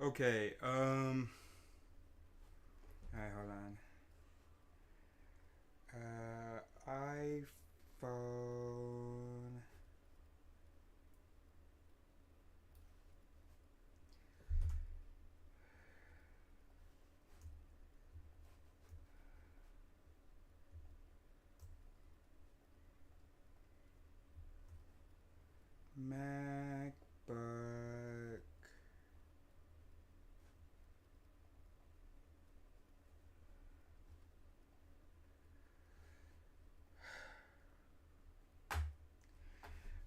Okay, alright, hold on. iPhone. MacBook.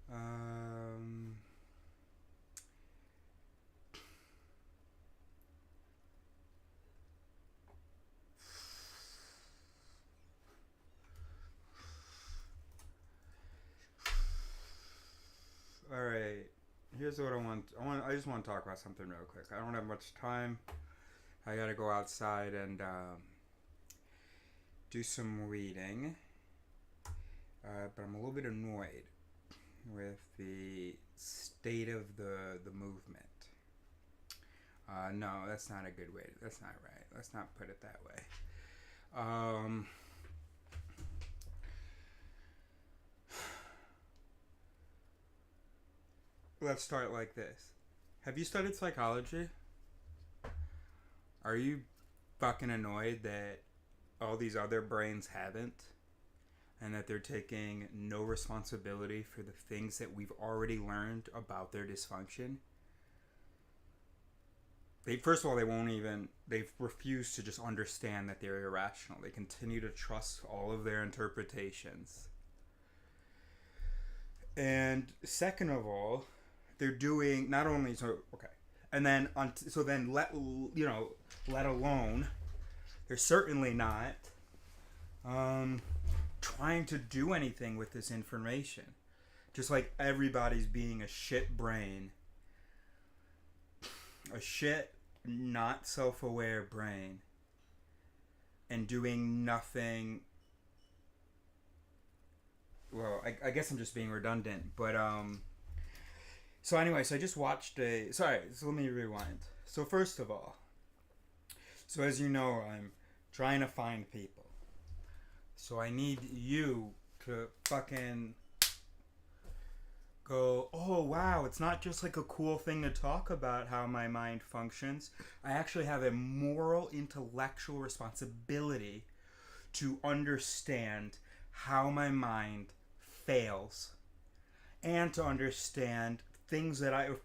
Um, all right. Here's what I want. I just want to talk about something real quick. I don't have much time. I gotta go outside and do some reading. But I'm a little bit annoyed with the state of the movement. No, that's not a good way. That's not right. Let's not put it that way. Let's start like this. Have you studied psychology? Are you fucking annoyed that all these other brains haven't? And that they're taking no responsibility for the things that we've already learned about their dysfunction? First of all, they've refused to just understand that they're irrational. They continue to trust all of their interpretations. And second of all, they're doing not only so okay, and then let alone they're certainly not trying to do anything with this information. Just like everybody's being a shit brain, a shit not self-aware brain, and doing nothing. Well, I guess I'm just being redundant, but so anyway, so I just watched so let me rewind. So first of all, so as you know, I'm trying to find people. So I need you to fucking go, oh wow, it's not just like a cool thing to talk about how my mind functions. I actually have a moral, intellectual responsibility to understand how my mind fails and to understand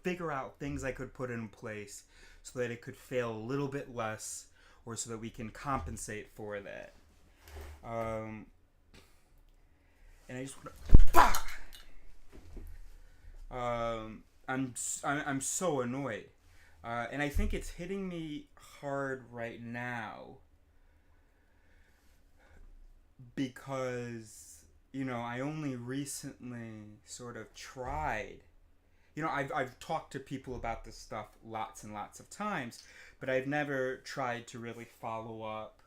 figure out things I could put in place so that it could fail a little bit less or so that we can compensate for that. And I just want to, I'm so annoyed, and I think it's hitting me hard right now because I only recently sort of tried. I've talked to people about this stuff lots and lots of times, but I've never tried to really follow up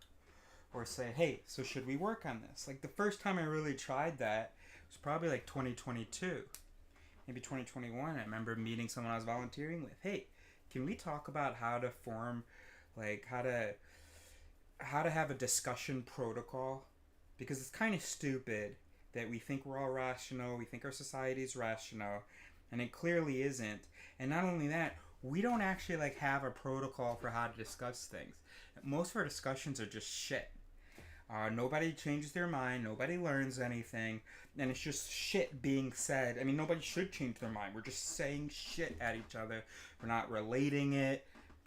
or say, hey, so should we work on this? Like the first time I really tried that was probably like 2022, maybe 2021. I remember meeting someone I was volunteering with. Hey, can we talk about how to form, like how to have a discussion protocol? Because it's kind of stupid that we think we're all rational, we think our society is rational, and it clearly isn't. And not only that, we don't actually like have a protocol for how to discuss things. Most of our discussions are just shit. Nobody changes their mind. Nobody learns anything. And it's just shit being said. I mean, nobody should change their mind. We're just saying shit at each other. We're not relating it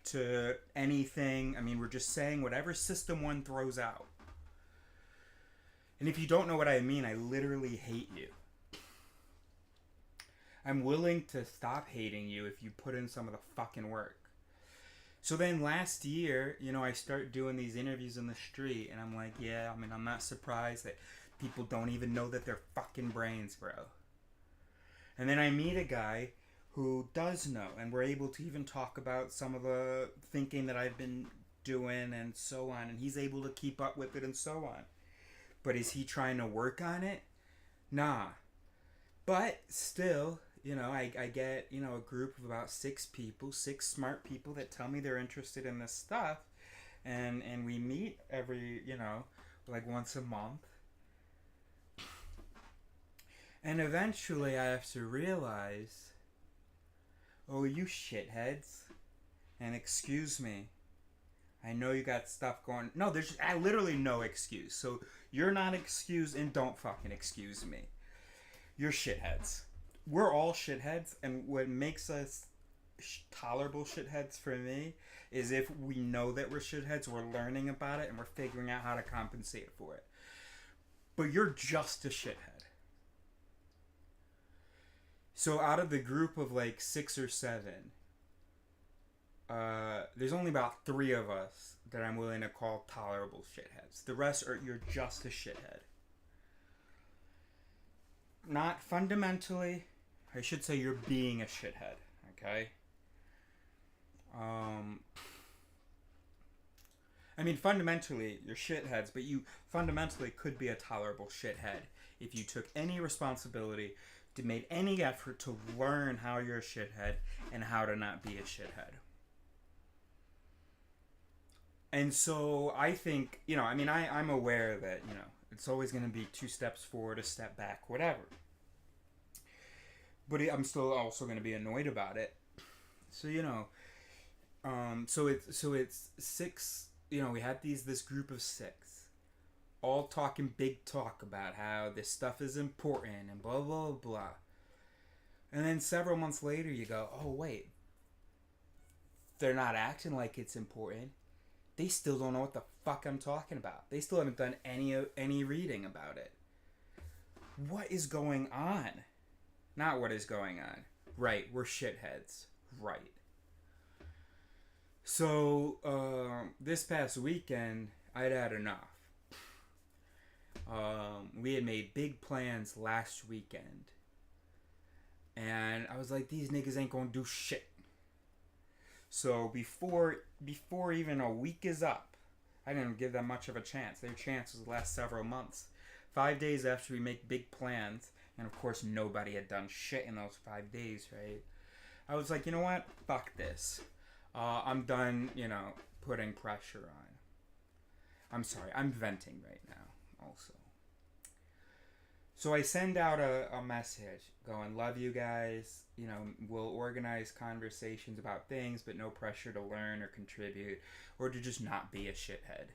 to anything. I mean, we're just saying whatever system one throws out. And if you don't know what I mean, I literally hate you. I'm willing to stop hating you if you put in some of the fucking work. So then last year, I start doing these interviews in the street, and I'm like, yeah, I mean, I'm not surprised that people don't even know that they're fucking brains, bro. And then I meet a guy who does know, and we're able to even talk about some of the thinking that I've been doing and so on, and he's able to keep up with it and so on. But is he trying to work on it? Nah. But still, I get, a group of about 6 people, 6 smart people that tell me they're interested in this stuff. And we meet every, like once a month. And eventually I have to realize, oh, you shitheads. And excuse me, I know you got stuff going. No, there's literally no excuse. So you're not excused, and don't fucking excuse me. You're shitheads. We're all shitheads, and what makes us tolerable shitheads for me is if we know that we're shitheads, we're learning about it, and we're figuring out how to compensate for it. But you're just a shithead. So out of the group of like 6 or 7, there's only about 3 of us that I'm willing to call tolerable shitheads. The rest are, you're just a shithead. Not fundamentally, I should say you're being a shithead, okay? I mean, fundamentally, you're shitheads, but you fundamentally could be a tolerable shithead if you took any responsibility, made any effort to learn how you're a shithead and how to not be a shithead. And so I think, I'm aware that, it's always going to be 2 steps forward, a step back, whatever. But I'm still also going to be annoyed about it. So, so it's 6, we had this group of 6, all talking big talk about how this stuff is important and blah, blah, blah. And then several months later you go, oh, wait, they're not acting like it's important. They still don't know what the fuck I'm talking about. They still haven't done any reading about it. What is going on? Not what is going on. Right, we're shitheads. Right. So, this past weekend, I'd had enough. We had made big plans last weekend. And I was like, these niggas ain't gonna do shit. So before even a week is up, I didn't give them much of a chance. Their chance was the last several months. 5 days after we make big plans, and of course nobody had done shit in those 5 days, right? I was like, you know what? Fuck this. I'm done, putting pressure on. I'm sorry, I'm venting right now, also. So I send out a message going, love you guys, we'll organize conversations about things, but no pressure to learn or contribute, or to just not be a shithead.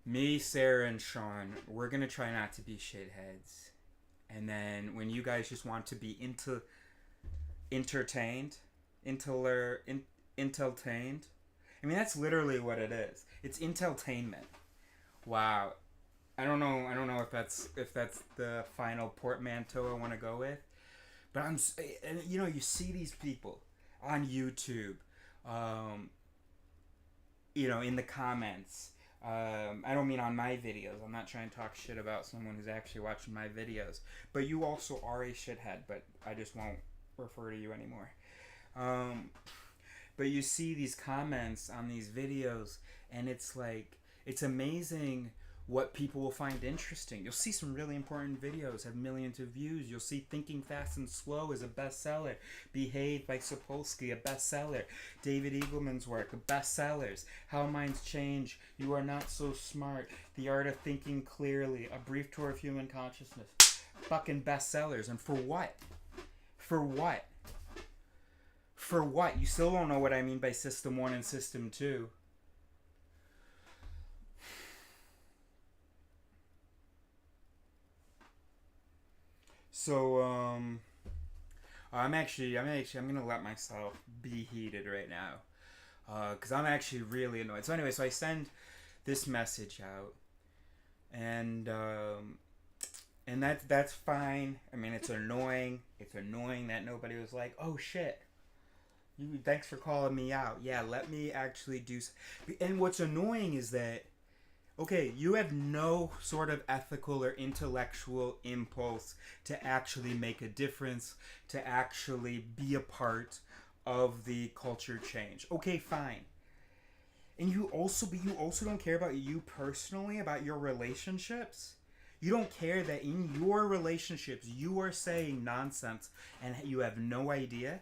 Me, Sarah, and Sean, we're going to try not to be shitheads. And then when you guys just want to be entertained, I mean, that's literally what it is. It's inteltainment. Wow. I don't know if that's the final portmanteau I want to go with, but you see these people on YouTube, in the comments. I don't mean on my videos. I'm not trying to talk shit about someone who's actually watching my videos, but you also are a shithead. But I just won't refer to you anymore. But you see these comments on these videos, and it's like, it's amazing what people will find interesting. You'll see some really important videos have millions of views. You'll see Thinking Fast and Slow is a bestseller. Behave by Sapolsky, a bestseller. David Eagleman's work, bestsellers. How Minds Change, You Are Not So Smart, The Art of Thinking Clearly, A Brief Tour of Human Consciousness. Fucking bestsellers. And for what? For what? For what? You still don't know what I mean by System 1 and System 2. So, I'm gonna let myself be heated right now, because I'm actually really annoyed. So anyway, I send this message out, and that's fine. I mean, it's annoying. It's annoying that nobody was like, oh shit, thanks for calling me out. Yeah, let me actually do. And what's annoying is that, okay, you have no sort of ethical or intellectual impulse to actually make a difference, to actually be a part of the culture change. Okay, fine. And you also don't care about you personally, about your relationships. You don't care that in your relationships you are saying nonsense and you have no idea?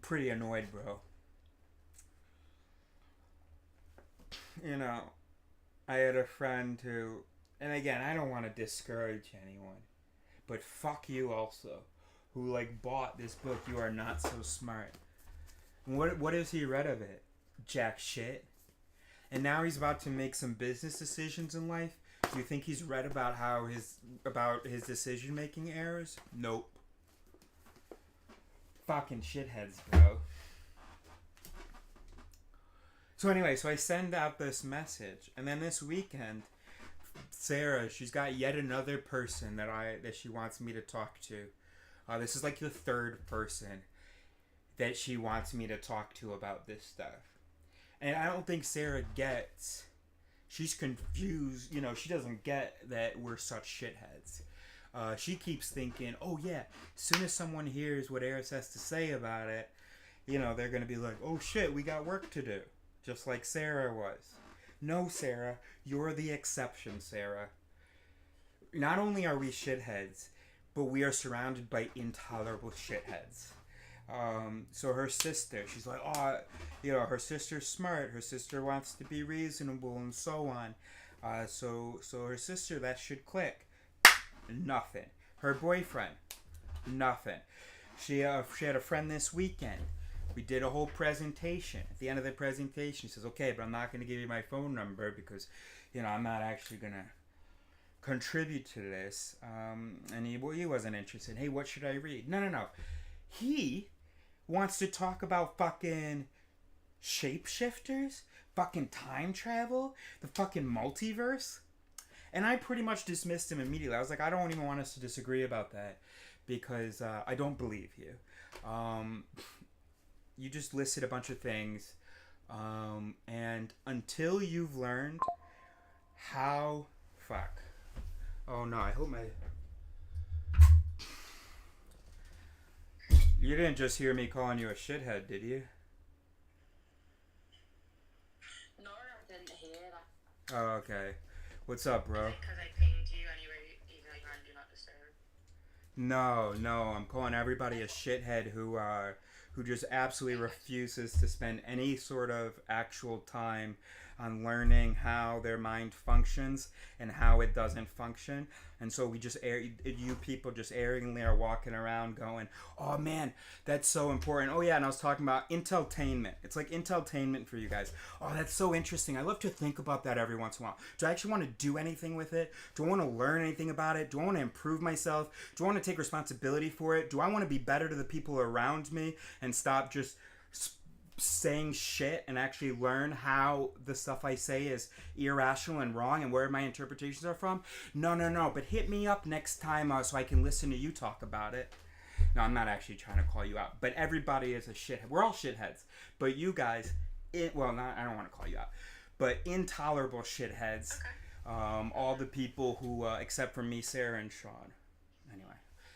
Pretty annoyed, bro. You know, I had a friend who, and again, I don't want to discourage anyone, but fuck you also, who like bought this book, You Are Not So Smart. And what has he read of it? Jack shit. And now he's about to make some business decisions in life. Do you think he's read about his decision making errors? Nope. Fucking shitheads, bro. So anyway, so I send out this message, and then this weekend, Sarah, she's got yet another person that she wants me to talk to. This is like the third person that she wants me to talk to about this stuff. And I don't think Sarah gets. She's confused. You know, she doesn't get that we're such shitheads. She keeps thinking, oh yeah, as soon as someone hears what Eris has to say about it, you know, they're going to be like, oh shit, we got work to do. Just like Sarah was. No, Sarah, you're the exception, Sarah. Not only are we shitheads, but we are surrounded by intolerable shitheads. So her sister, she's like, oh, you know, her sister's smart. Her sister wants to be reasonable and so on. So her sister, that should click. Nothing. Her boyfriend, nothing. She had a friend this weekend. We did a whole presentation. At the end of the presentation, she says, okay, but I'm not going to give you my phone number because, you know, I'm not actually going to contribute to this. And he wasn't interested. Hey, what should I read? No. He wants to talk about fucking shapeshifters, fucking time travel, the fucking multiverse. And I pretty much dismissed him immediately. I was like, I don't even want us to disagree about that because I don't believe you. You just listed a bunch of things. And until you've learned how... Fuck. Oh no, I hope my... You didn't just hear me calling you a shithead, did you? No, I didn't hear that. Oh, okay. What's up, bro? Because I pinged you anyway, even though you're on Do Not Disturb. No, I'm calling everybody a shithead who just absolutely refuses to spend any sort of actual time on learning how their mind functions and how it doesn't function. And so you people just arrogantly are walking around going, oh man, that's so important. Oh yeah, and I was talking about inteltainment. It's like inteltainment for you guys. Oh, that's so interesting. I love to think about that every once in a while. Do I actually want to do anything with it? Do I want to learn anything about it? Do I want to improve myself? Do I want to take responsibility for it? Do I want to be better to the people around me and stop just saying shit and actually learn how the stuff I say is irrational and wrong and where my interpretations are from? No. But hit me up next time so I can listen to you talk about it. No, I'm not actually trying to call you out. But everybody is a shithead. We're all shitheads. But you guys, I don't want to call you out. But intolerable shitheads. Okay. All the people who, except for me, Sarah, and Sean. Anyway.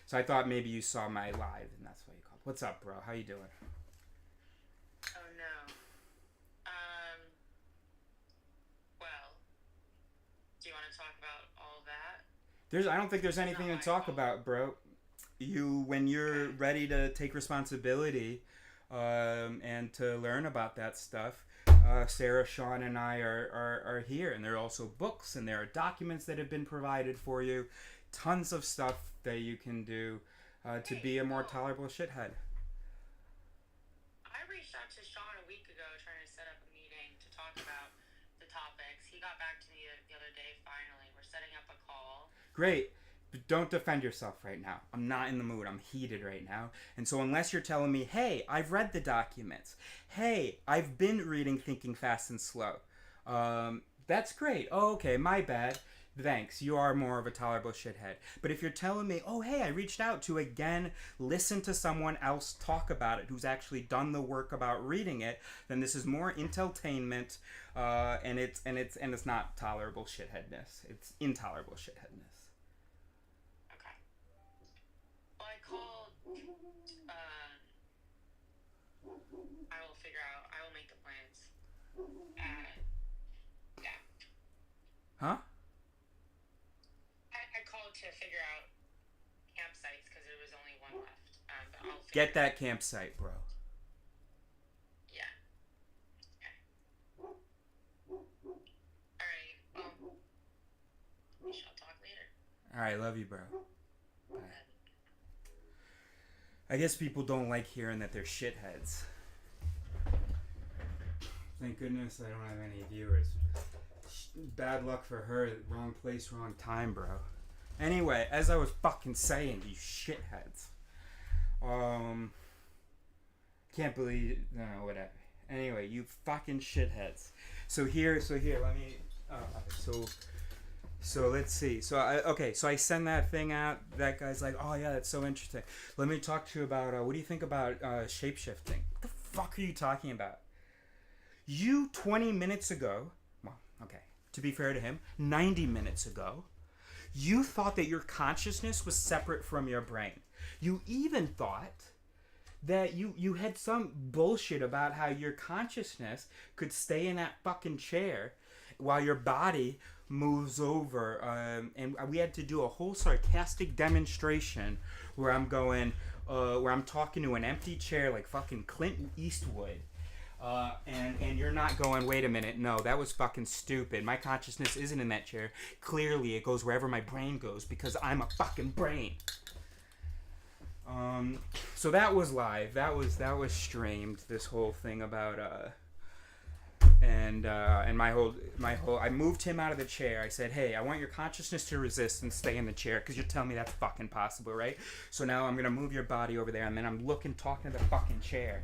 So I thought maybe you saw my live and that's what you called. What's up, bro? How you doing? Oh no. Well, do you want to talk about all that? I don't think there's anything to talk about, bro. When you're ready to take responsibility, and to learn about that stuff, Sarah, Sean, and I are here, and there are also books, and there are documents that have been provided for you, tons of stuff that you can do to be a more tolerable shithead. I reached out to Sean a week ago trying to set up a meeting to talk about the topics. He got back to me the other day finally. We're setting up a call. Great. But don't defend yourself right now. I'm not in the mood. I'm heated right now. And so unless you're telling me, hey, I've read the documents. Hey, I've been reading Thinking Fast and Slow. That's great. Oh, okay, my bad. Thanks. You are more of a tolerable shithead. But if you're telling me, oh, hey, I reached out to, again, listen to someone else talk about it who's actually done the work about reading it, then this is more inteltainment, and it's not tolerable shitheadness. It's intolerable shitheadness. Okay. Well, I called. I will figure out. I will make the plans. Yeah. Huh? I called to figure out campsites because there was only one left. But I'll figure Get it out. that campsite, bro. Yeah. Okay. Alright, well, we shall talk later. Alright, love you, bro. Bye. I guess people don't like hearing that they're shitheads. Thank goodness I don't have any viewers. Bad luck for her. Wrong place, wrong time, bro. Anyway, as I was fucking saying, you shitheads. Can't believe, no, whatever. Anyway, you fucking shitheads. So here, let me, so let's see. So I send that thing out. That guy's like, oh yeah, that's so interesting. Let me talk to you about, what do you think about shape-shifting? What the fuck are you talking about? You 20 minutes ago, well, okay, to be fair to him, 90 minutes ago, you thought that your consciousness was separate from your brain. You even thought that you had some bullshit about how your consciousness could stay in that fucking chair while your body moves over. And we had to do a whole sarcastic demonstration where I'm talking to an empty chair like fucking Clint Eastwood. And you're not going, wait a minute, no, that was fucking stupid. My consciousness isn't in that chair. Clearly it goes wherever my brain goes because I'm a fucking brain. So that was live. That was streamed, this whole thing about and my whole I moved him out of the chair. I said, hey, I want your consciousness to resist and stay in the chair because you're telling me that's fucking possible, right? So now I'm gonna move your body over there and then I'm talking to the fucking chair.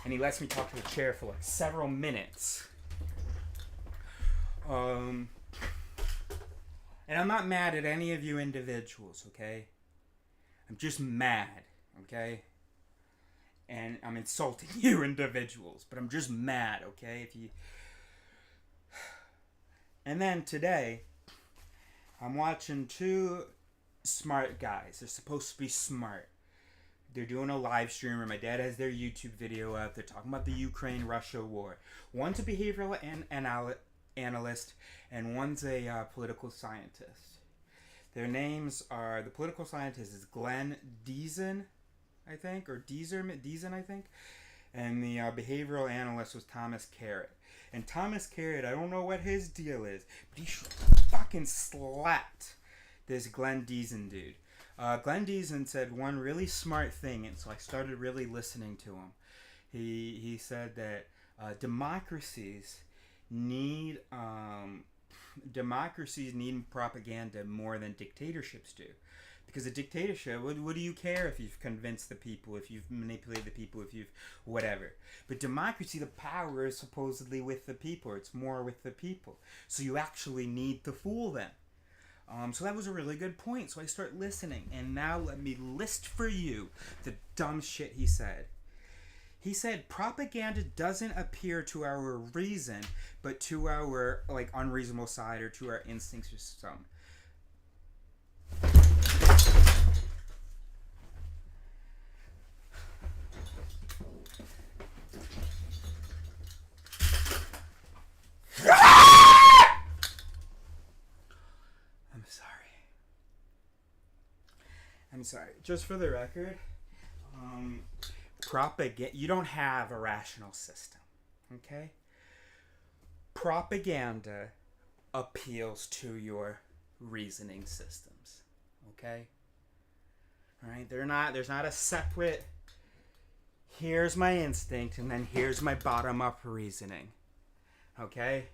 And he lets me talk to the chair for like several minutes. And I'm not mad at any of you individuals, okay? I'm just mad, okay? And I'm insulting you individuals, but I'm just mad, okay? And then today, I'm watching two smart guys. They're supposed to be smart. They're doing a live stream where my dad has their YouTube video up. They're talking about the Ukraine-Russia war. One's a behavioral analyst, and one's a political scientist. Their names are, the political scientist is Glenn Deason, I think, or Deason, I think. And the behavioral analyst was Thomas Carrot. And Thomas Carrot, I don't know what his deal is, but he fucking slapped this Glenn Deason dude. Glenn Deason said one really smart thing, and so I started really listening to him. He said that democracies need propaganda more than dictatorships do. Because a dictatorship, what do you care if you've convinced the people, if you've manipulated the people, if you've whatever. But democracy, the power is supposedly with the people. It's more with the people. So you actually need to fool them. So that was a really good point. So I start listening. And now let me list for you the dumb shit he said. He said propaganda doesn't appear to our reason, but to our like unreasonable side or to our instincts or something. I'm sorry. Just for the record, propaganda. You don't have a rational system, okay? Propaganda appeals to your reasoning systems, okay? All right. There's not a separate. Here's my instinct, and then here's my bottom-up reasoning, okay?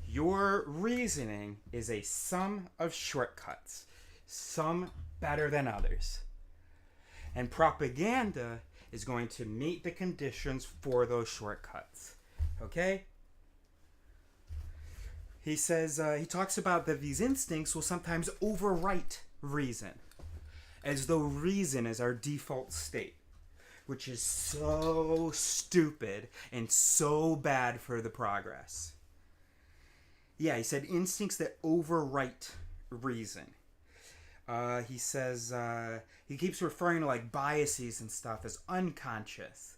Your reasoning is a sum of shortcuts, some better than others. And propaganda is going to meet the conditions for those shortcuts. Okay? He says, he talks about that these instincts will sometimes overwrite reason, as though reason is our default state, which is so stupid and so bad for the progress. Yeah, he said instincts that overwrite reason. He says, he keeps referring to like biases and stuff as unconscious.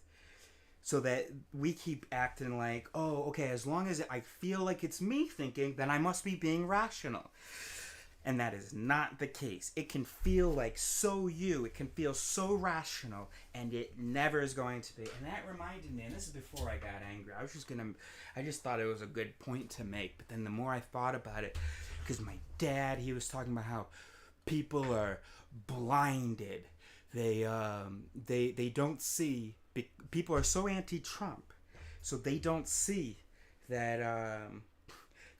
so that we keep acting like, oh, okay, as long as I feel like it's me thinking, then I must be being rational. And that is not the case. It can feel like so you, it can feel so rational, and it never is going to be. And that reminded me, and this is before I got angry, I just thought it was a good point to make, but then the more I thought about it, because my dad, he was talking about how people are blinded. They don't see, people are so anti-Trump, so they don't see that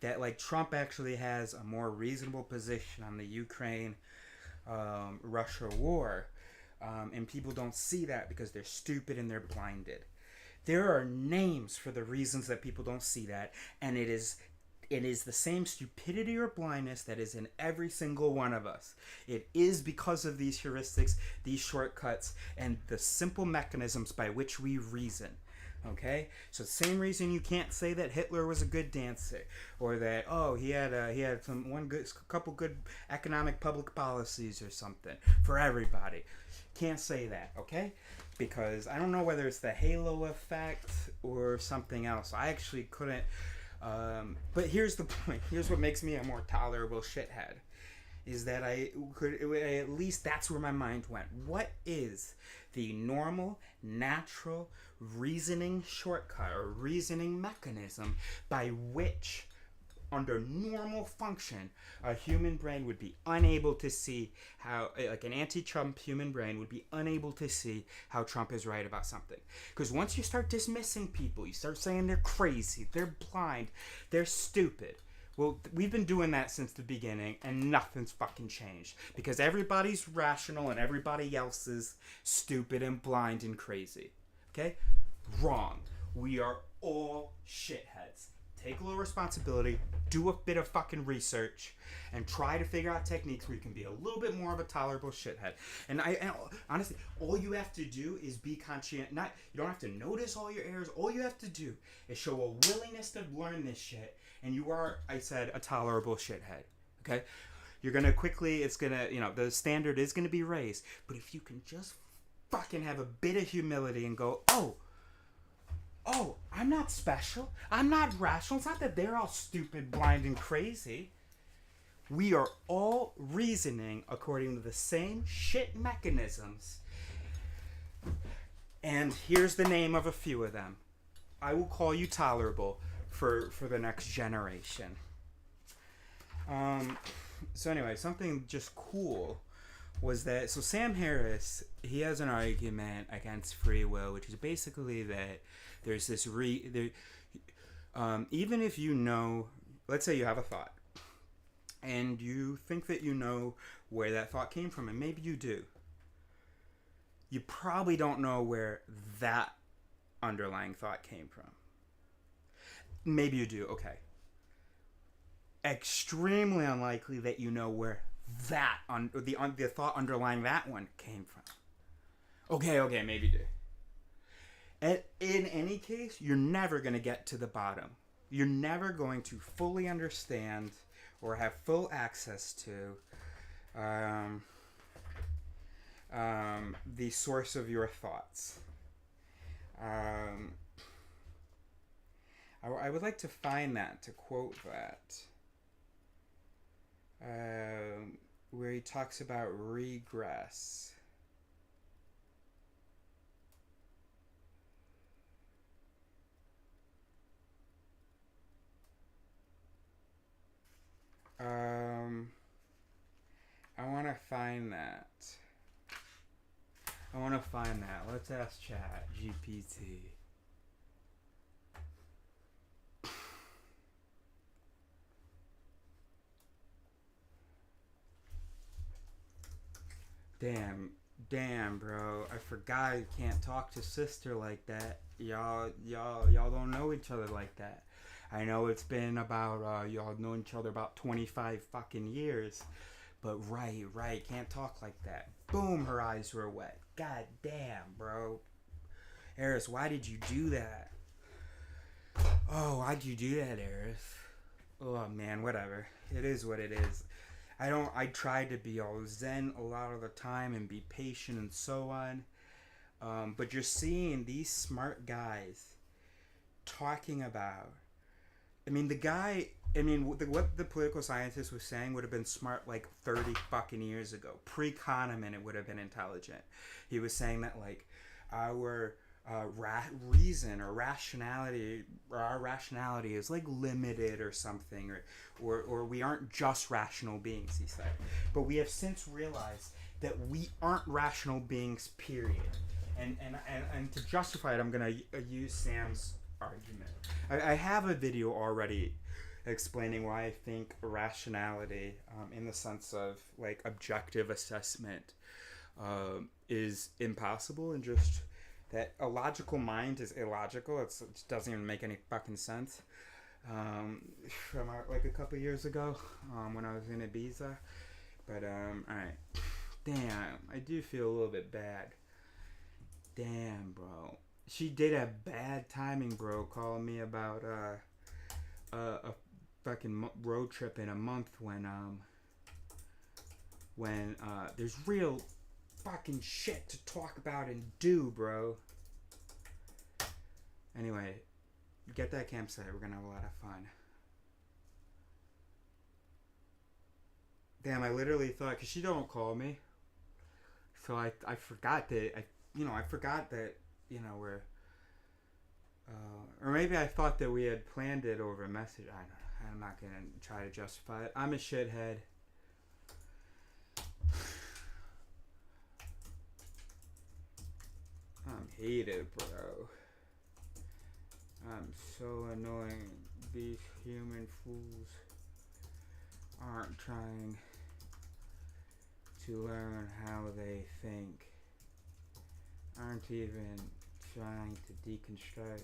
that like Trump actually has a more reasonable position on the Ukraine Russia war, and people don't see that because they're stupid and they're blinded. There are names for the reasons that people don't see that, and it is the same stupidity or blindness that is in every single one of us. It is because of these heuristics, these shortcuts, and the simple mechanisms by which we reason. Okay, so the same reason you can't say that Hitler was a good dancer, or that he had couple good economic public policies or something for everybody. Can't say that, okay? Because I don't know whether it's the halo effect or something else. I actually couldn't. But here's the point. Here's what makes me a more tolerable shithead. Is that at least that's where my mind went. What is the normal, natural reasoning shortcut or reasoning mechanism by which, under normal function, a human brain would be unable to see how, like an anti-Trump human brain would be unable to see how Trump is right about something? Because once you start dismissing people, you start saying they're crazy, they're blind, they're stupid. Well, we've been doing that since the beginning, and nothing's fucking changed. Because everybody's rational and everybody else is stupid and blind and crazy. Okay? Wrong. We are all shitheads. Take a little responsibility, do a bit of fucking research, and try to figure out techniques where you can be a little bit more of a tolerable shithead. And honestly, all you have to do is be conscient. You don't have to notice all your errors. All you have to do is show a willingness to learn this shit, and you are, I said, a tolerable shithead. Okay? You're gonna quickly, the standard is gonna be raised. But if you can just fucking have a bit of humility and go, oh, I'm not special. I'm not rational. It's not that they're all stupid, blind, and crazy. We are all reasoning according to the same shit mechanisms. And here's the name of a few of them. I will call you tolerable for the next generation. So anyway, something just cool was that, so Sam Harris, he has an argument against free will, which is basically that there's this even if you know, let's say you have a thought, and you think that you know where that thought came from, and maybe you do. You probably don't know where that underlying thought came from. Maybe you do, okay. Extremely unlikely that you know where that, the thought underlying that one came from. Okay, maybe you do. In any case, you're never going to get to the bottom. You're never going to fully understand or have full access to the source of your thoughts. I would like to find that, to quote that, where he talks about regress. I want to find that. Let's ask Chat GPT. Damn, bro. I forgot you can't talk to sister like that. Y'all don't know each other like that. I know it's been about, y'all know each other about 25 fucking years. But right, can't talk like that. Boom, her eyes were wet. God damn, bro. Eris, why did you do that? Oh, why'd you do that, Eris? Oh, man, whatever. It is what it is. I try to be all zen a lot of the time and be patient and so on. But you're seeing these smart guys talking about. I mean, the guy. I mean, what the political scientist was saying would have been smart like 30 fucking years ago. Pre-Kahneman, it would have been intelligent. He was saying that, like, our reason or rationality, or our rationality is like limited or something, or we aren't just rational beings, he said. But we have since realized that we aren't rational beings, period. And to justify it, I'm going to use Sam's argument. I have a video already explaining why I think rationality, in the sense of like objective assessment, is impossible, and just that a logical mind is illogical. It doesn't even make any fucking sense. From like a couple years ago, when I was in Ibiza. But alright. Damn, I do feel a little bit bad. Damn, bro. She did have bad timing, bro, calling me about a fucking road trip in a month when there's real fucking shit to talk about and do, bro. Anyway, get that campsite. We're gonna have a lot of fun. Damn, I literally thought, because she don't call me, so I forgot that I forgot that we're or maybe I thought that we had planned it over a message. I don't know. I'm not gonna try to justify it. I'm a shithead. I'm hated, bro. I'm so annoying. These human fools aren't trying to learn how they think. Aren't even trying to deconstruct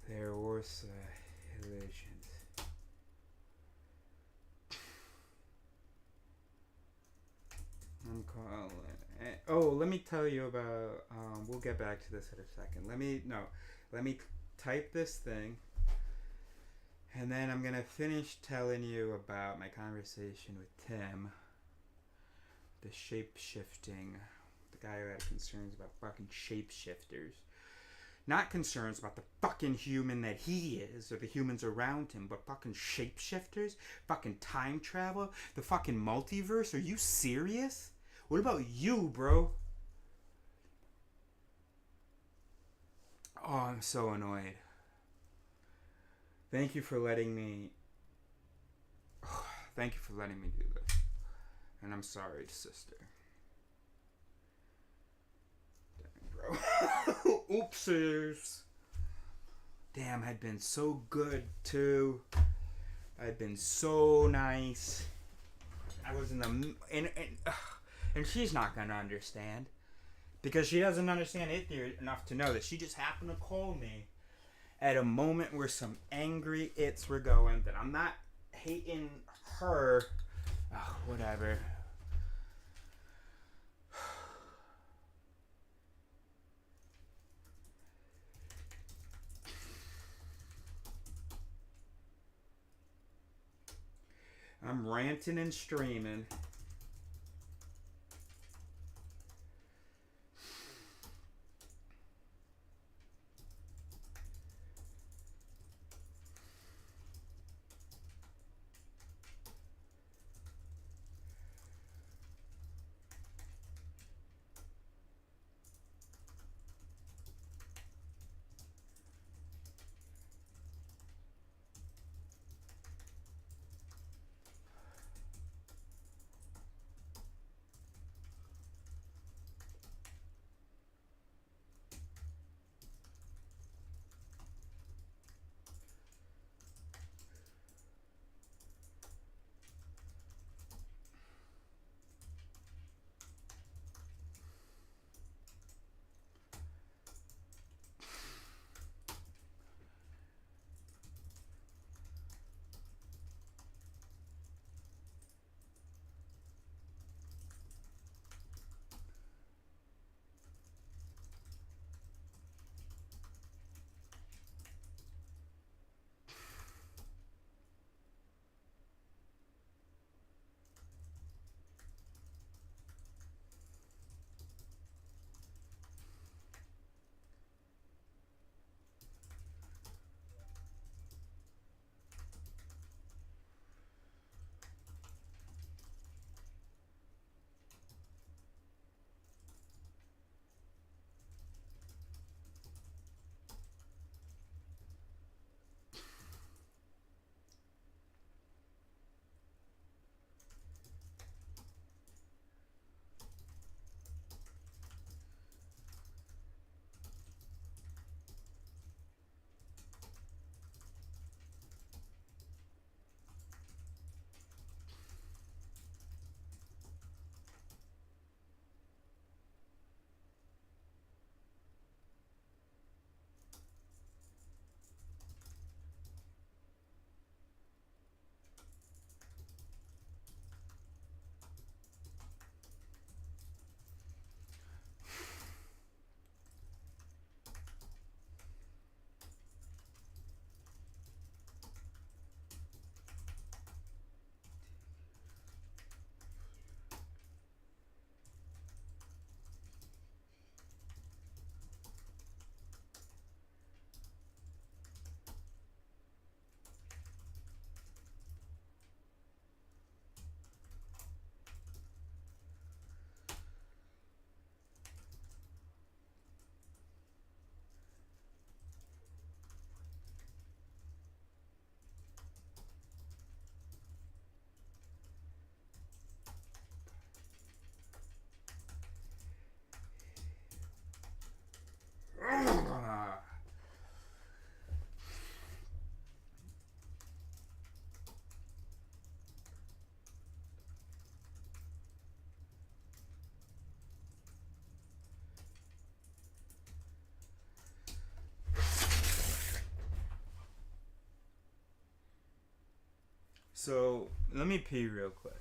their worst illusions. I'm calling. Oh, let me tell you about. We'll get back to this in a second. Let me type this thing, and then I'm gonna finish telling you about my conversation with Tim, the shape-shifting, the guy who had concerns about fucking shapeshifters. Not concerns about the fucking human that he is or the humans around him, but fucking shapeshifters, fucking time travel, the fucking multiverse. Are you serious? What about you, bro? Oh, I'm so annoyed. Thank you for letting me. Thank you for letting me do this. And I'm sorry, sister. Bro. Oopsies. Damn, I'd been so good too. I'd been so nice. I was in the and she's not gonna understand because she doesn't understand it enough to know that she just happened to call me at a moment where some angry its were going. That I'm not hating her. Oh, whatever. I'm ranting and streaming. So let me pee real quick.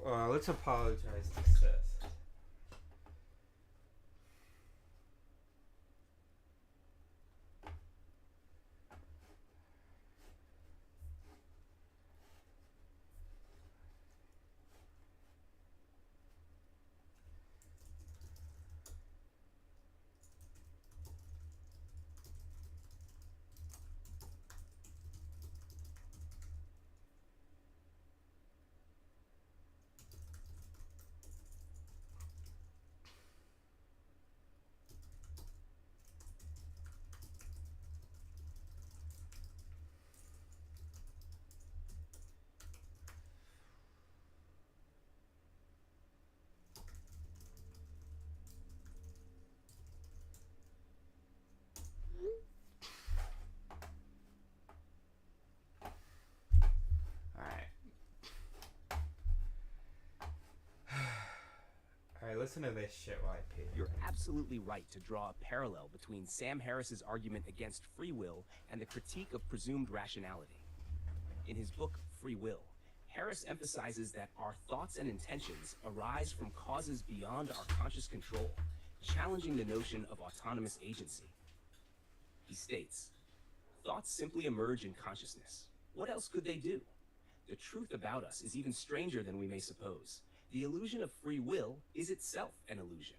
Bro. Let's apologize to Sis. Alright, listen to this shit while I pee. You're absolutely right to draw a parallel between Sam Harris's argument against free will and the critique of presumed rationality. In his book, Free Will, Harris emphasizes that our thoughts and intentions arise from causes beyond our conscious control, challenging the notion of autonomous agency. He states, "Thoughts simply emerge in consciousness. What else could they do? The truth about us is even stranger than we may suppose. The illusion of free will is itself an illusion."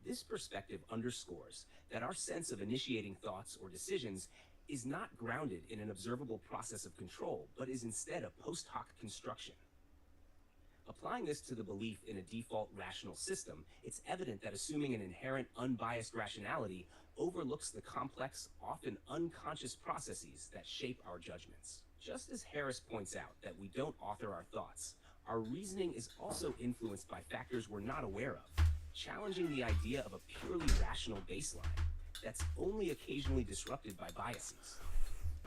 This perspective underscores that our sense of initiating thoughts or decisions is not grounded in an observable process of control, but is instead a post hoc construction. Applying this to the belief in a default rational system, it's evident that assuming an inherent unbiased rationality overlooks the complex, often unconscious processes that shape our judgments. Just as Harris points out that we don't author our thoughts, our reasoning is also influenced by factors we're not aware of, challenging the idea of a purely rational baseline that's only occasionally disrupted by biases.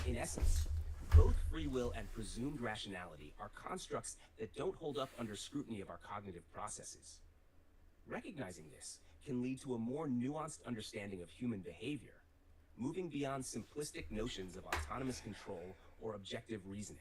In essence, both free will and presumed rationality are constructs that don't hold up under scrutiny of our cognitive processes. Recognizing this can lead to a more nuanced understanding of human behavior, moving beyond simplistic notions of autonomous control or objective reasoning.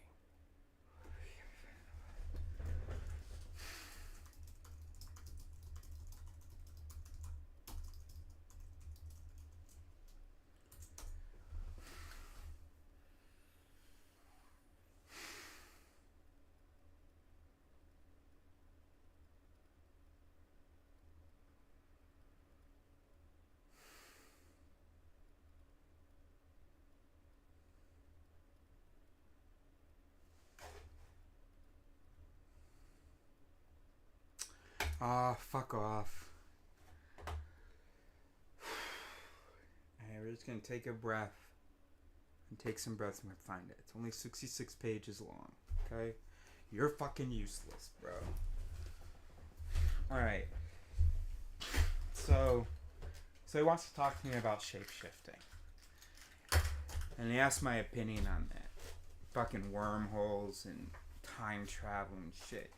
Fuck off. Alright, we're just gonna take a breath. And take some breaths and we'll find it. It's only 66 pages long. Okay? You're fucking useless, bro. Alright. So he wants to talk to me about shape-shifting. And he asked my opinion on that. Fucking wormholes and time travel and shit.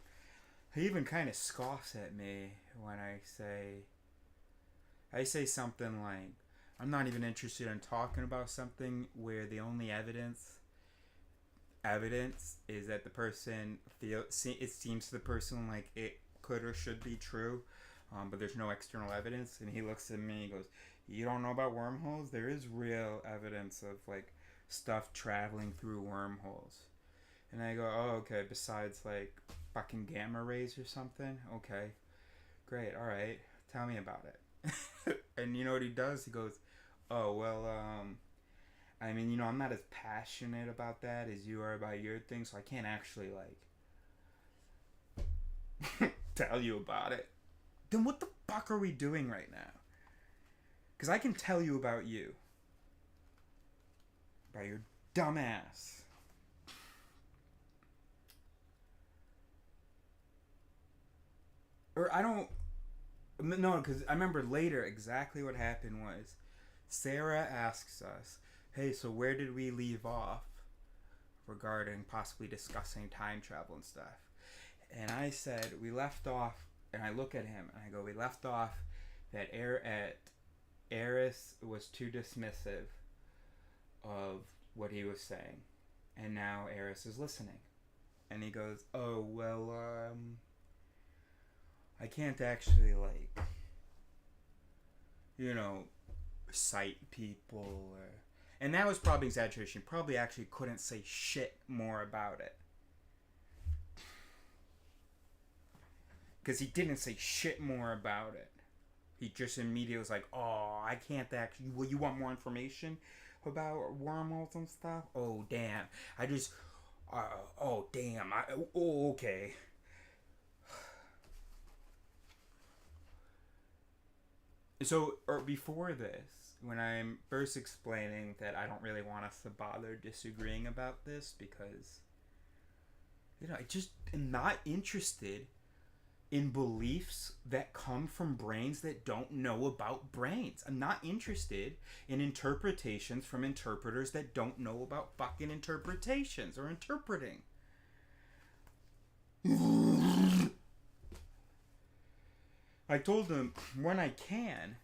He even kind of scoffs at me when I say something like, I'm not even interested in talking about something where the only evidence is that the person it seems to the person like it could or should be true, but there's no external evidence. And he looks at me and goes, you don't know about wormholes? There is real evidence of like stuff traveling through wormholes. And I go, oh, okay, besides like fucking gamma rays or something? Okay, great, alright, tell me about it. And you know what he does? He goes, oh, well, I mean, you know, I'm not as passionate about that as you are about your thing, so I can't actually, like, tell you about it. Then what the fuck are we doing right now? Because I can tell you about you. About your dumb ass. Or I don't... No, because I remember later exactly what happened was Sarah asks us, hey, so where did we leave off regarding possibly discussing time travel and stuff? And I said, we left off, and I look at him, and I go, we left off that Eris was too dismissive of what he was saying. And now Eris is listening. And he goes, oh, well, I can't actually, like, you know, cite people. And that was probably exaggeration. He probably actually couldn't say shit more about it. Because he didn't say shit more about it. He just immediately was like, oh, I can't actually... Well, you want more information about wormholes and stuff? Oh, damn. I just... oh, damn. Oh, okay. So, before this, when I'm first explaining that I don't really want us to bother disagreeing about this because, you know, I just am not interested in beliefs that come from brains that don't know about brains. I'm not interested in interpretations from interpreters that don't know about fucking interpretations or interpreting. I told them when I can,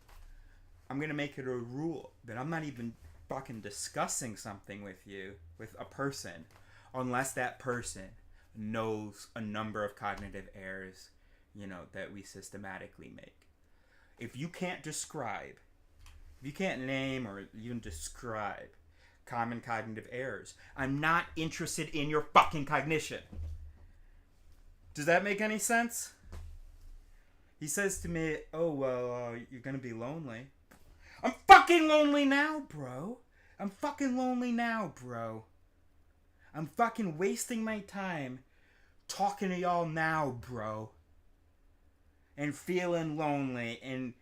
I'm going to make it a rule that I'm not even fucking discussing something with you, with a person, unless that person knows a number of cognitive errors, you know, that we systematically make. If you can't describe, if you can't name or even describe common cognitive errors, I'm not interested in your fucking cognition. Does that make any sense? He says to me, oh, well, you're going to be lonely. I'm fucking lonely now, bro. I'm fucking lonely now, bro. I'm fucking wasting my time talking to y'all now, bro. And feeling lonely. And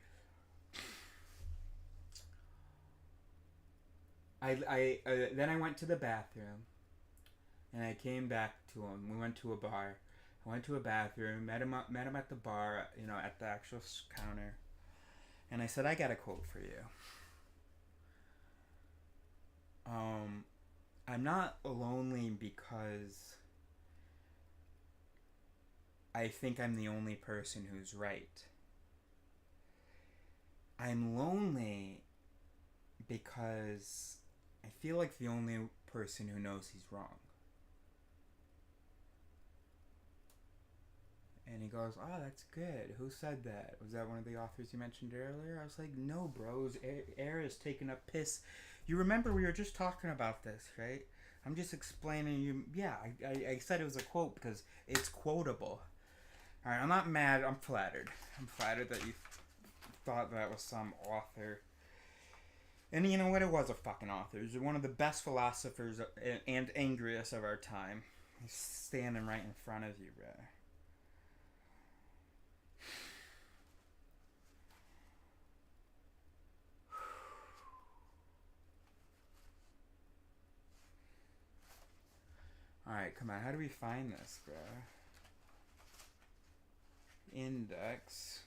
then I went to the bathroom. And I came back to him. We went to a bar. I went to a bathroom, met him at the bar, you know, at the actual counter. And I said, I got a quote for you. I'm not lonely because I think I'm the only person who's right. I'm lonely because I feel like the only person who knows he's wrong. And he goes, oh, that's good. Who said that? Was that one of the authors you mentioned earlier? I was like, no, bro. It was Eris taking a piss. You remember we were just talking about this, right? I'm just explaining you. Yeah, I said it was a quote because it's quotable. All right, I'm not mad. I'm flattered. I'm flattered that you thought that was some author. And you know what? It was a fucking author. He's one of the best philosophers and angriest of our time. He's standing right in front of you, bro. Alright, come on. How do we find this, bro? Index.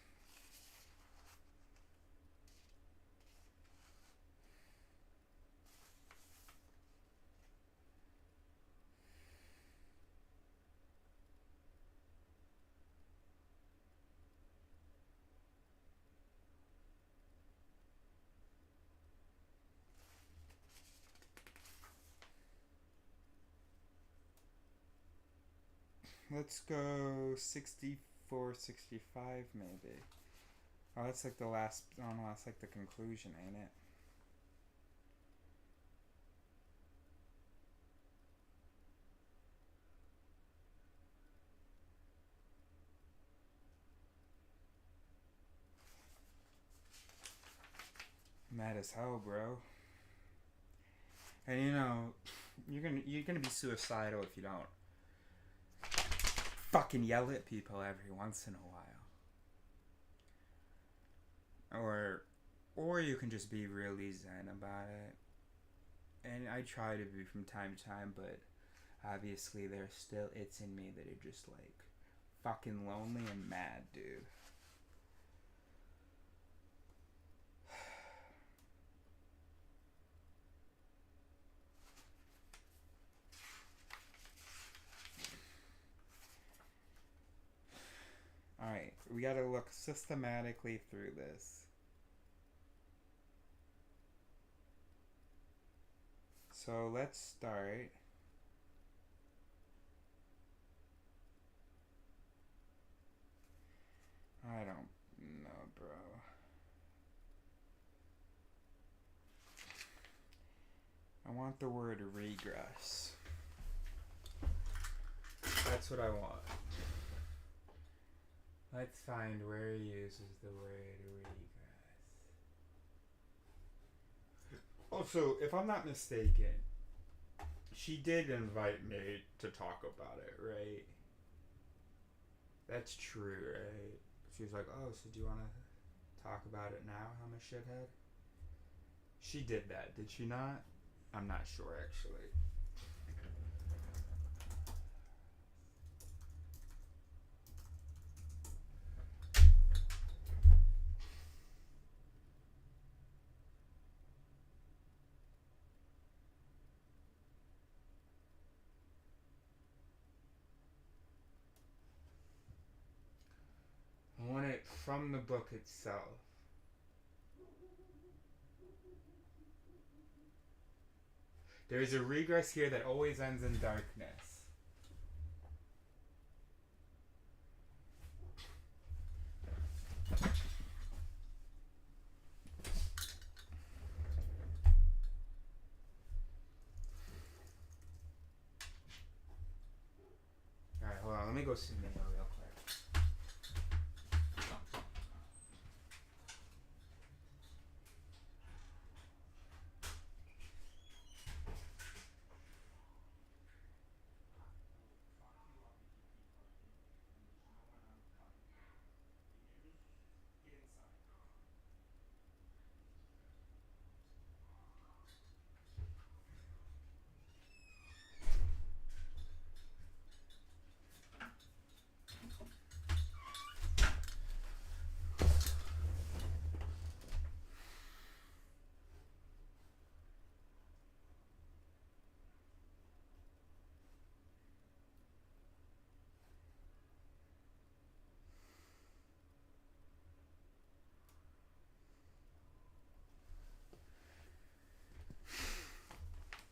Let's go 64, 65 maybe. Oh, that's like the last... Oh no, that's like the conclusion, ain't it? Mad as hell, bro. And you know, you're gonna be suicidal if you don't fucking yell at people every once in a while. Or you can just be really zen about it. And I try to be from time to time, but obviously there's still it's in me that are just like fucking lonely and mad, dude. Alright, we gotta look systematically through this. so let's start. I don't know, bro. I want the word regress. That's what I want. Let's find where he uses the word regress. Also, if I'm not mistaken, she did invite me to talk about it, right? That's true, right? She was like, oh, so do you want to talk about it now? I'm a shithead. She did that, did she not? I'm not sure, actually. I want it from the book itself. There is a regress here that always ends in darkness. Alright, hold on. Let me go see Mayo real quick.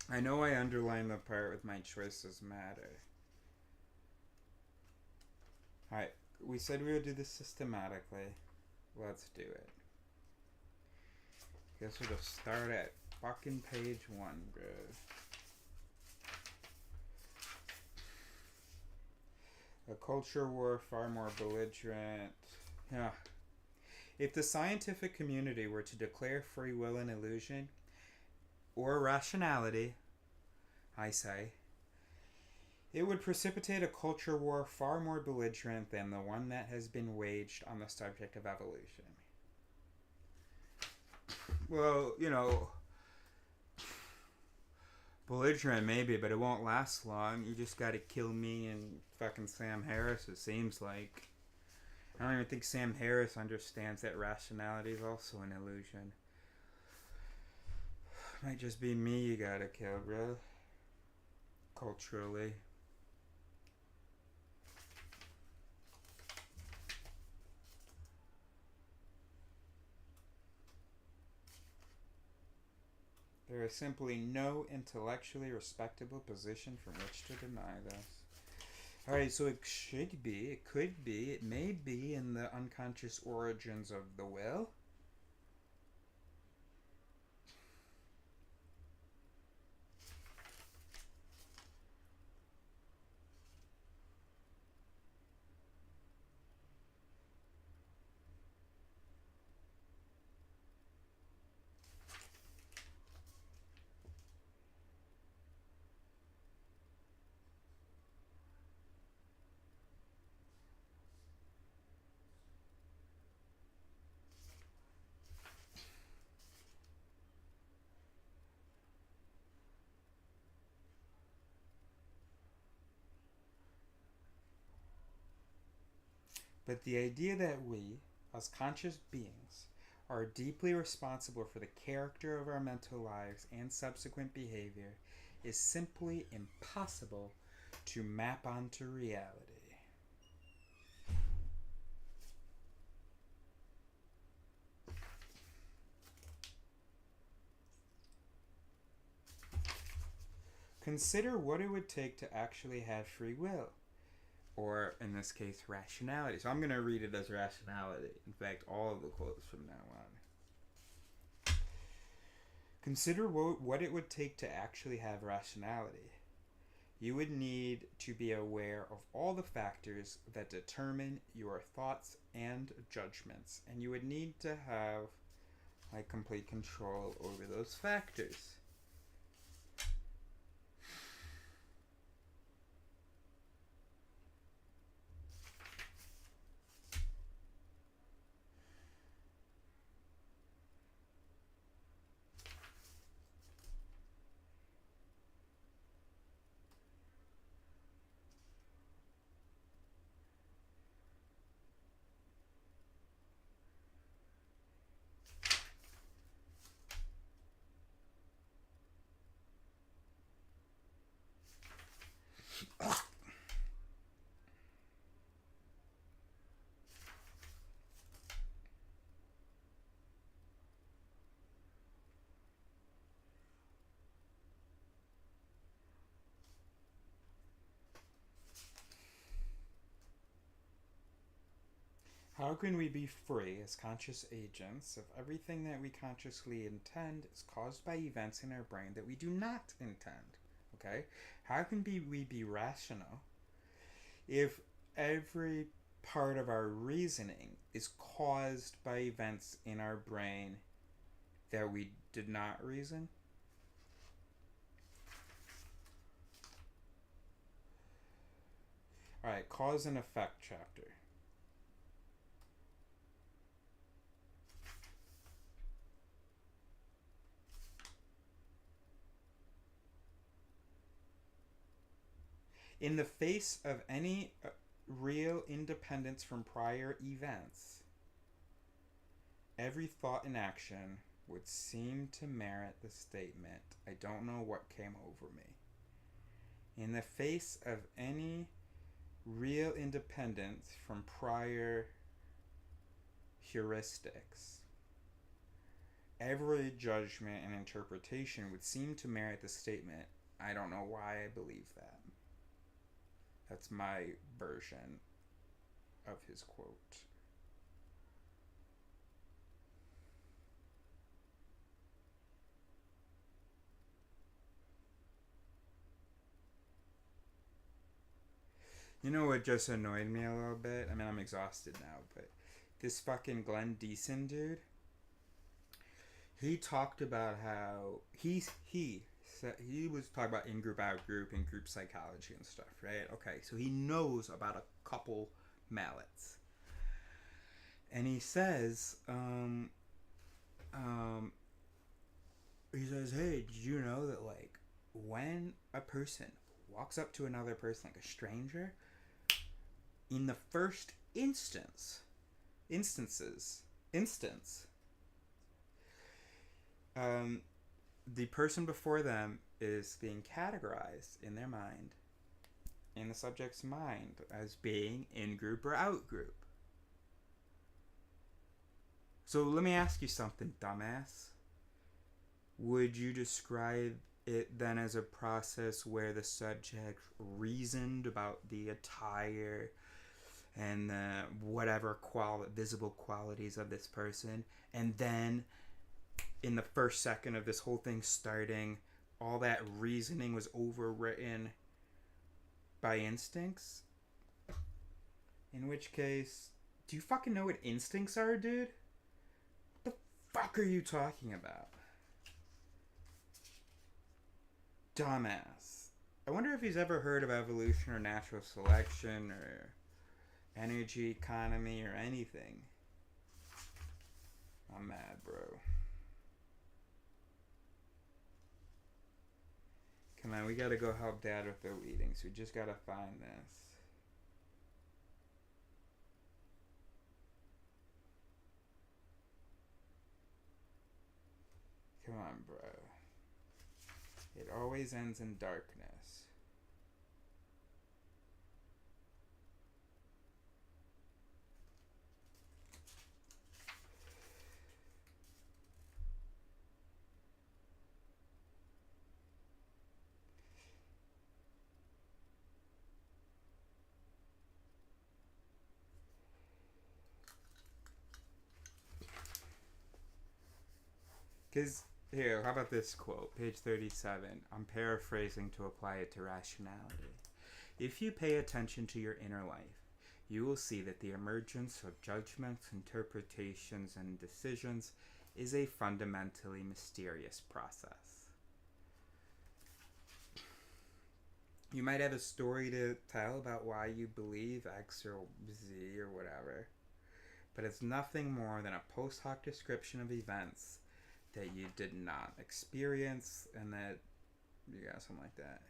I know I underlined the part with my choices matter. Alright, we said we would do this systematically. Let's do it. Guess we'll just start at fucking page 1, bro. A culture war far more belligerent. Yeah. If the scientific community were to declare free will an illusion, or rationality, I say, it would precipitate a culture war far more belligerent than the one that has been waged on the subject of evolution. Well, you know, belligerent maybe, but it won't last long. You just gotta kill me and fucking Sam Harris, it seems like. I don't even think Sam Harris understands that rationality is also an illusion. Might just be me you gotta kill, bro. Culturally. There is simply no intellectually respectable position from which to deny this. Alright, so it should be, it could be, it may be in the unconscious origins of the will. But the idea that we, as conscious beings, are deeply responsible for the character of our mental lives and subsequent behavior is simply impossible to map onto reality. Consider what it would take to actually have free will. Or, in this case, rationality. So I'm going to read it as rationality. In fact, all of the quotes from now on. Consider what it would take to actually have rationality. You would need to be aware of all the factors that determine your thoughts and judgments. And you would need to have complete control over those factors. How can we be free as conscious agents if everything that we consciously intend is caused by events in our brain that we do not intend? Okay? How can we be rational if every part of our reasoning is caused by events in our brain that we did not reason? Alright, cause and effect chapter. In the face of any real independence from prior events, every thought and action would seem to merit the statement, I don't know what came over me. In the face of any real independence from prior heuristics, every judgment and interpretation would seem to merit the statement, I don't know why I believe that. That's my version of his quote. You know what just annoyed me a little bit? I mean, I'm exhausted now, but this fucking Glenn Deason dude, he talked about how he was talking about in-group, out-group, in-group psychology and stuff, right? Okay, so he knows about a couple mallets. And he says, he says, hey, did you know that, when a person walks up to another person, like a stranger, in the first instance, the person before them is being categorized in their mind, in the subject's mind, as being in-group or out-group. So let me ask you something, dumbass. Would you describe it then as a process where the subject reasoned about the attire and the whatever visible qualities of this person, and then in the first second of this whole thing starting, all that reasoning was overwritten by instincts? In which case, do you fucking know what instincts are, dude? What the fuck are you talking about? Dumbass. I wonder if he's ever heard of evolution or natural selection or energy economy or anything. I'm mad, bro. Come on, we gotta go help Dad with the weedings. We just gotta find this. Come on, bro. It always ends in darkness. Because, here, how about this quote? Page 37. I'm paraphrasing to apply it to rationality. If you pay attention to your inner life, you will see that the emergence of judgments, interpretations, and decisions is a fundamentally mysterious process. You might have a story to tell about why you believe X or Z or whatever, but it's nothing more than a post hoc description of events that you did not experience, and that you got something like that.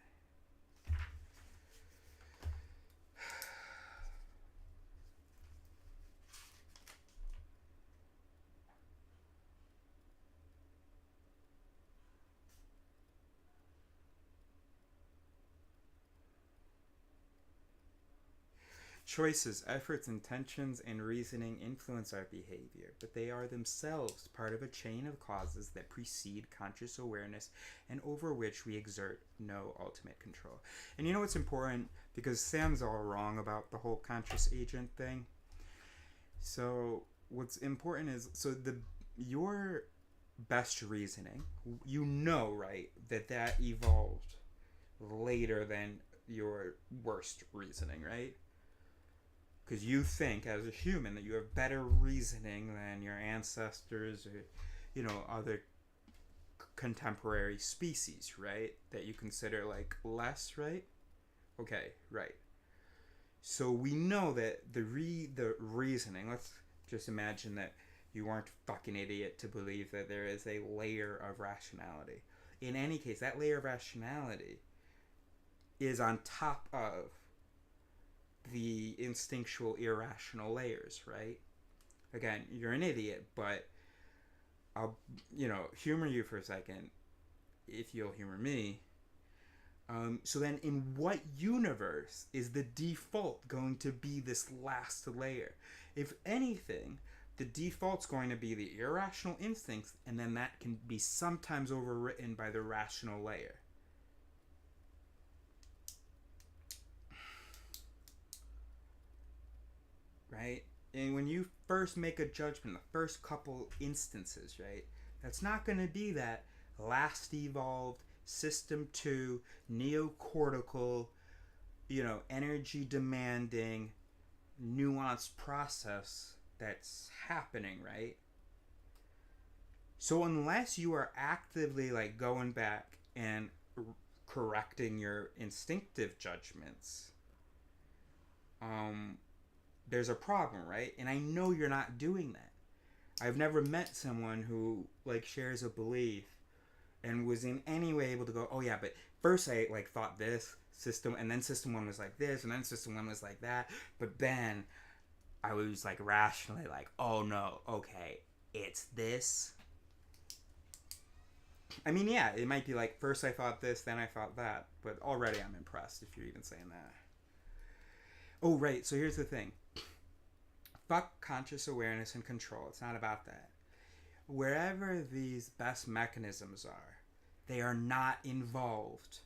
Choices, efforts, intentions, and reasoning influence our behavior, but they are themselves part of a chain of causes that precede conscious awareness and over which we exert no ultimate control. And you know what's important? Because Sam's all wrong about the whole conscious agent thing. So what's important is, your best reasoning, you know, right, that evolved later than your worst reasoning, right? Because you think, as a human, that you have better reasoning than your ancestors or, other contemporary species, right? That you consider, like, less, right? Okay, right. So we know that the reasoning, let's just imagine that you aren't a fucking idiot to believe that there is a layer of rationality. In any case, that layer of rationality is on top of the instinctual irrational layers, right? Again, you're an idiot, but I'll humor you for a second if you'll humor me. So then in what universe is the default going to be this last layer? If anything, the default's going to be the irrational instincts, and then that can be sometimes overwritten by the rational layer. Right? And when you first make a judgment, the first couple instances, right, that's not going to be that last evolved, system 2, neocortical, energy demanding, nuanced process that's happening, right? So unless you are actively, like, going back and correcting your instinctive judgments, there's a problem, right? And I know you're not doing that. I've never met someone who, like, shares a belief and was in any way able to go, oh yeah, but first I, like, thought this system, and then system 1 was like this, and then system 1 was like that, but then I was, like, rationally like, oh no, okay, it's this. I mean, yeah, it might be like, first I thought this, then I thought that, but already I'm impressed if you're even saying that. Oh, right, so here's the thing. Fuck conscious awareness and control. It's not about that. Wherever these best mechanisms are, they are not involved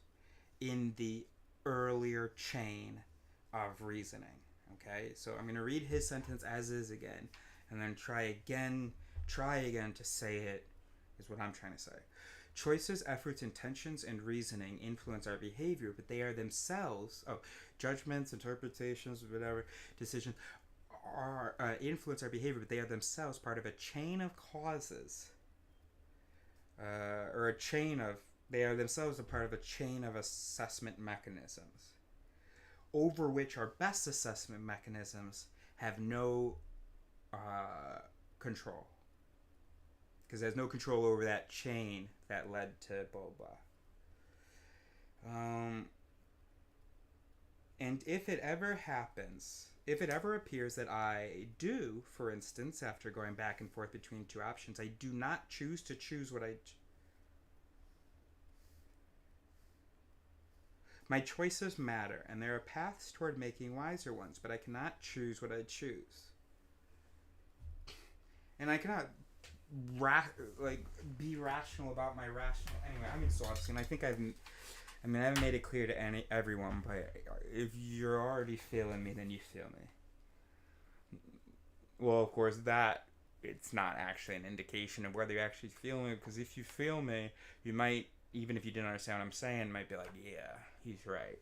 in the earlier chain of reasoning. Okay? So I'm going to read his sentence as is again, and then try again to say it, is what I'm trying to say. Choices, efforts, intentions, and reasoning influence our behavior, but they are themselves, judgments, interpretations, whatever, decisions, are influence our behavior, but they are themselves part of a chain of causes, they are themselves a part of a chain of assessment mechanisms, over which our best assessment mechanisms have no control. Because there's no control over that chain that led to blah blah. And if it ever appears that I do, for instance, after going back and forth between two options, I do not choose to choose what My choices matter, and there are paths toward making wiser ones, but I cannot choose what I choose. And I cannot be rational about my rational. Anyway, I'm exhausted, and I think I haven't made it clear to everyone, but if you're already feeling me, then you feel me. Well, of course, that it's not actually an indication of whether you're actually feeling it. Because if you feel me, you might, even if you didn't understand what I'm saying, might be like, yeah, he's right.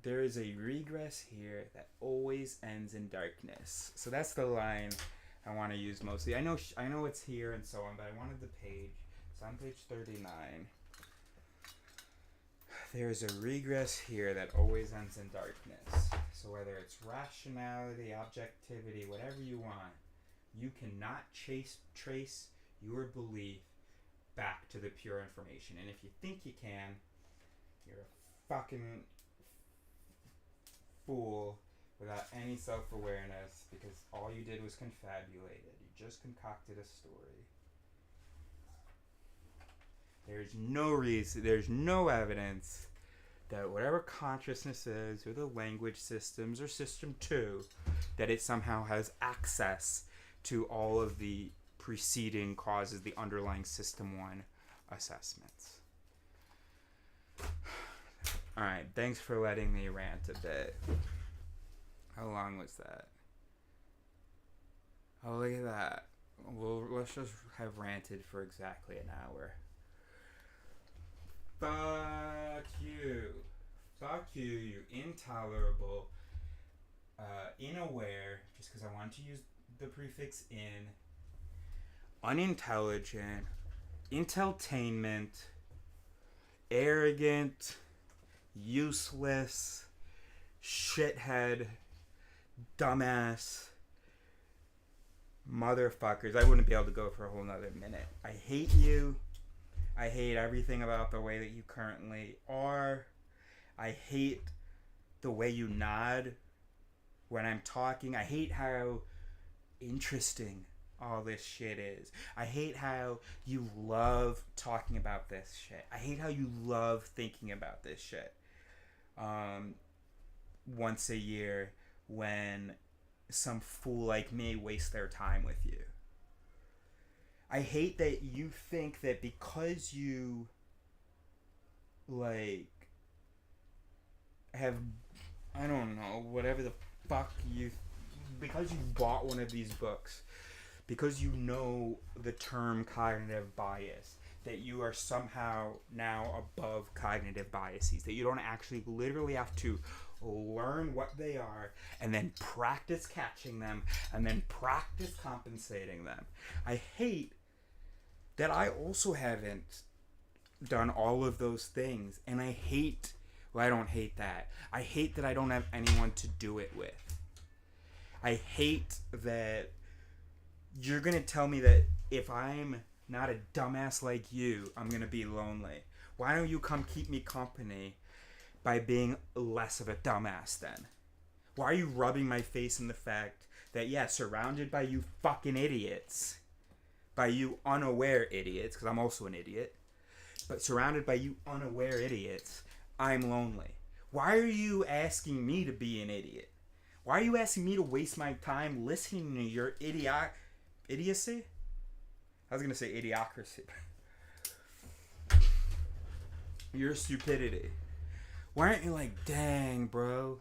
There is a regress here that always ends in darkness. So that's the line I want to use mostly. I know it's here and so on, but I wanted the page. It's on page 39. There's a regress here that always ends in darkness. So whether it's rationality, objectivity, whatever you want, you cannot trace your belief back to the pure information. And if you think you can, you're a fucking fool without any self-awareness, because all you did was confabulate it. You just concocted a story. There's no reason, there's no evidence that whatever consciousness is, or the language systems, or system 2, that it somehow has access to all of the preceding causes, the underlying system 1 assessments. Alright, thanks for letting me rant a bit. How long was that? Oh, look at that. Well, let's just have ranted for exactly an hour. Fuck you. Fuck you, you intolerable, unaware, just because I wanted to use the prefix in, unintelligent, inteltainment, arrogant, useless, shithead, dumbass, motherfuckers. I wouldn't be able to go for a whole nother minute. I hate you. I hate everything about the way that you currently are. I hate the way you nod when I'm talking. I hate how interesting all this shit is. I hate how you love talking about this shit. I hate how you love thinking about this shit. Once a year when some fool like me wastes their time with you. I hate that you think that because you, like, have, I don't know, whatever the fuck you, because you bought one of these books, because you know the term cognitive bias, that you are somehow now above cognitive biases, that you don't actually literally have to learn what they are and then practice catching them and then practice compensating them. I hate that I also haven't done all of those things, and I hate, well, I don't hate that. I hate that I don't have anyone to do it with. I hate that you're going to tell me that if I'm not a dumbass like you, I'm going to be lonely. Why don't you come keep me company by being less of a dumbass then? Why are you rubbing my face in the fact that, yeah, surrounded by you fucking idiots, by you unaware idiots, because I'm also an idiot, but surrounded by you unaware idiots, I'm lonely. Why are you asking me to be an idiot? Why are you asking me to waste my time listening to your idiocy? I was going to say idiocracy. Your stupidity. Why aren't you like, dang, bro?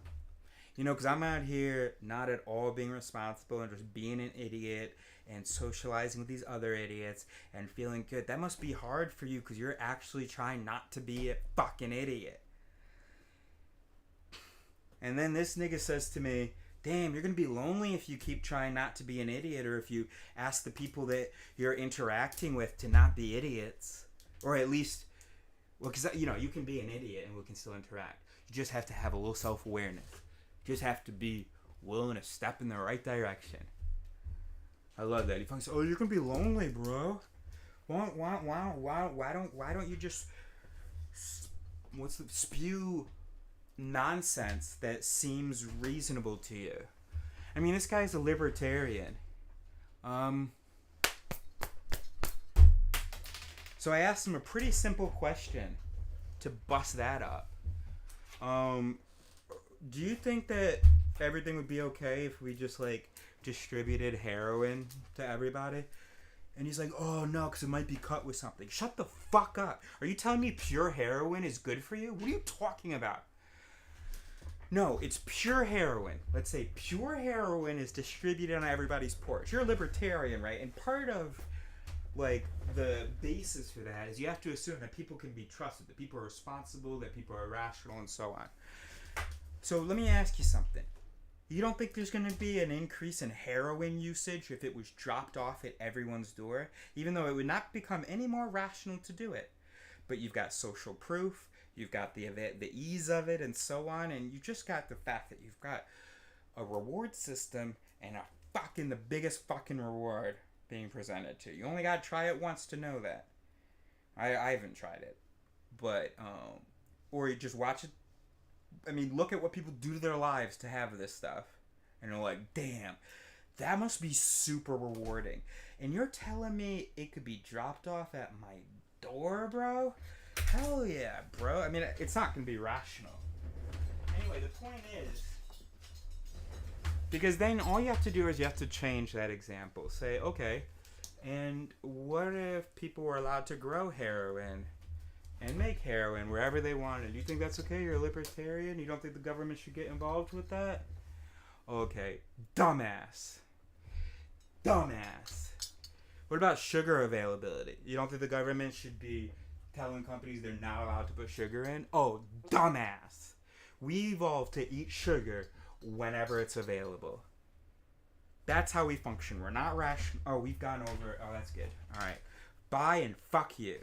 You know, because I'm out here not at all being responsible and just being an idiot and socializing with these other idiots and feeling good. That must be hard for you because you're actually trying not to be a fucking idiot. And then this nigga says to me, damn, you're going to be lonely if you keep trying not to be an idiot, or if you ask the people that you're interacting with to not be idiots. Or at least, well, because, you know, you can be an idiot and we can still interact. You just have to have a little self-awareness. You just have to be willing to step in the right direction. I love that. He fucking says, oh, you're going to be lonely, bro. Why don't you just spew nonsense that seems reasonable to you? I mean, this guy's a libertarian. So I asked him a pretty simple question to bust that up. Do you think that everything would be okay if we just, like, distributed heroin to everybody? And he's like, oh, no, because it might be cut with something. Shut the fuck up. Are you telling me pure heroin is good for you? What are you talking about? No, it's pure heroin. Let's say pure heroin is distributed on everybody's porch. You're a libertarian, right? And part of like the basis for that is you have to assume that people can be trusted, that people are responsible, that people are rational, and so on. So let me ask you something. You don't think there's going to be an increase in heroin usage if it was dropped off at everyone's door, even though it would not become any more rational to do it? But you've got social proof, you've got the ease of it, and so on, and you just got the fact that you've got a reward system and the biggest fucking reward being presented to you. You only got to try it once to know that. I haven't tried it, but or you just watch it. I mean, look at what people do to their lives to have this stuff, and you're like, damn, that must be super rewarding. And you're telling me it could be dropped off at my door, bro? Hell yeah, bro. I mean, it's not gonna be rational. Anyway, the point is, because then all you have to do is you have to change that example. Say, okay, and what if people were allowed to grow heroin and make heroin wherever they wanted? Do you think that's okay? You're a libertarian? You don't think the government should get involved with that? Okay, dumbass. Dumbass. What about sugar availability? You don't think the government should be telling companies they're not allowed to put sugar in? Oh, dumbass. We evolved to eat sugar whenever it's available. That's how we function. We're not rational. Oh, we've gone over. Oh, that's good. All right. Bye and fuck you.